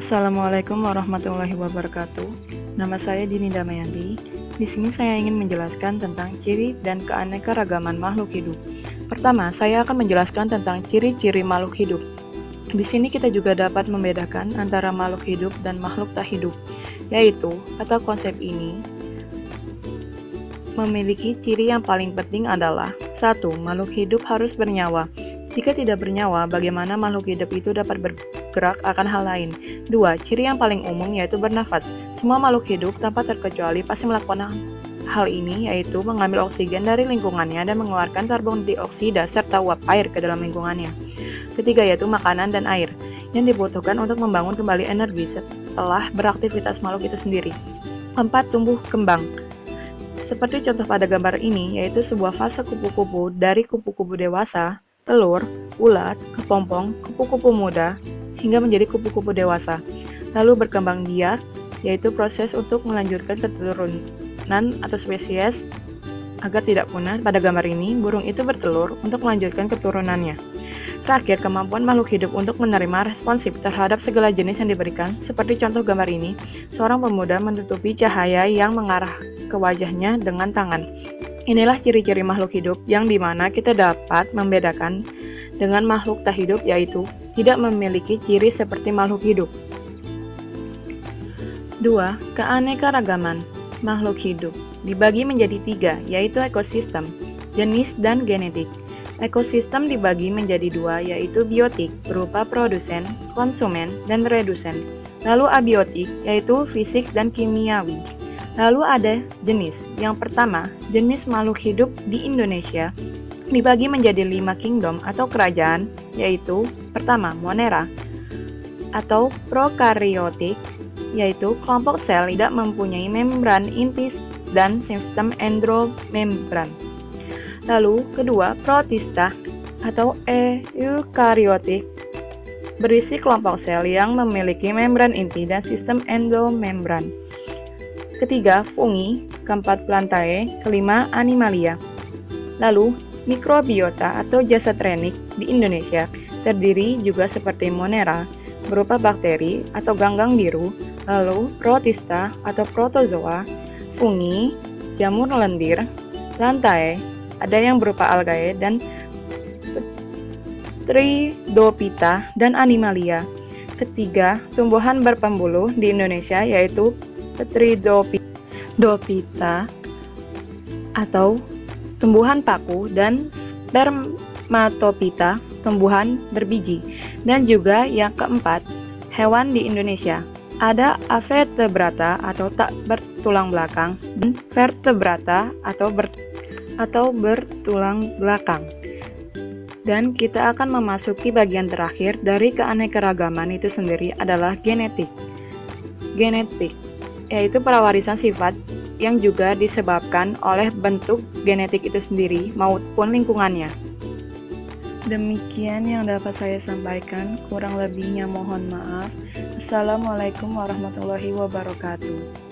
Assalamualaikum warahmatullahi wabarakatuh. Nama saya Dini Damayanti. Di sini saya ingin menjelaskan tentang ciri dan keanekaragaman makhluk hidup. Pertama, saya akan menjelaskan tentang ciri-ciri makhluk hidup. Di sini kita juga dapat membedakan antara makhluk hidup dan makhluk tak hidup, yaitu kata konsep ini memiliki ciri yang paling penting adalah 1. Makhluk hidup harus bernyawa. Jika tidak bernyawa, bagaimana makhluk hidup itu dapat bergerak akan hal lain? 2. Ciri yang paling umum yaitu bernafas. Semua makhluk hidup tanpa terkecuali pasti melakukan hal ini, yaitu mengambil oksigen dari lingkungannya dan mengeluarkan karbon dioksida serta uap air ke dalam lingkungannya. Ketiga yaitu makanan dan air yang dibutuhkan untuk membangun kembali energi setelah beraktivitas makhluk itu sendiri. 4. Tumbuh kembang. Seperti contoh pada gambar ini, yaitu sebuah fase kupu-kupu dari kupu-kupu dewasa, telur, ulat, kepompong, kupu-kupu muda, hingga menjadi kupu-kupu dewasa. Lalu berkembang biak, yaitu proses untuk melanjutkan keturunan atau spesies agar tidak punah. Pada gambar ini, burung itu bertelur untuk melanjutkan keturunannya. Terakhir, kemampuan makhluk hidup untuk menerima responsif terhadap segala jenis yang diberikan. Seperti contoh gambar ini, seorang pemuda menutupi cahaya yang mengarah ke wajahnya dengan tangan. Inilah ciri-ciri makhluk hidup yang dimana kita dapat membedakan dengan makhluk tak hidup, yaitu tidak memiliki ciri seperti makhluk hidup. 2. Keanekaragaman makhluk hidup dibagi menjadi 3, yaitu ekosistem, jenis, dan genetik. Ekosistem dibagi menjadi 2, yaitu biotik berupa produsen, konsumen, dan redusen. Lalu abiotik, yaitu fisik dan kimiawi. Lalu ada jenis. Yang pertama, jenis makhluk hidup di Indonesia dibagi menjadi 5 kingdom atau kerajaan, yaitu pertama, Monera atau prokaryotik, yaitu kelompok sel tidak mempunyai membran inti dan sistem endomembran. Lalu kedua, Protista atau eukaryotik, berisi kelompok sel yang memiliki membran inti dan sistem endomembran. Ketiga, fungi. Keempat, plantae. Kelima, animalia. Lalu, mikrobiota atau jasad renik di Indonesia terdiri juga seperti Monera, berupa bakteri atau ganggang biru, lalu protista atau protozoa, fungi, jamur lendir, plantae, ada yang berupa algae, dan Tridopita dan animalia. Ketiga, tumbuhan berpembuluh di Indonesia yaitu Tridopita atau tumbuhan paku dan Spermatopita, tumbuhan berbiji. Dan juga yang keempat, hewan di Indonesia. Ada avertebrata atau tak bertulang belakang dan vertebrata atau bertulang belakang. Dan kita akan memasuki bagian terakhir dari keanekaragaman itu sendiri adalah genetik. Genetik yaitu pewarisan sifat yang juga disebabkan oleh bentuk genetik itu sendiri maupun lingkungannya. Demikian yang dapat saya sampaikan, kurang lebihnya mohon maaf. Assalamualaikum warahmatullahi wabarakatuh.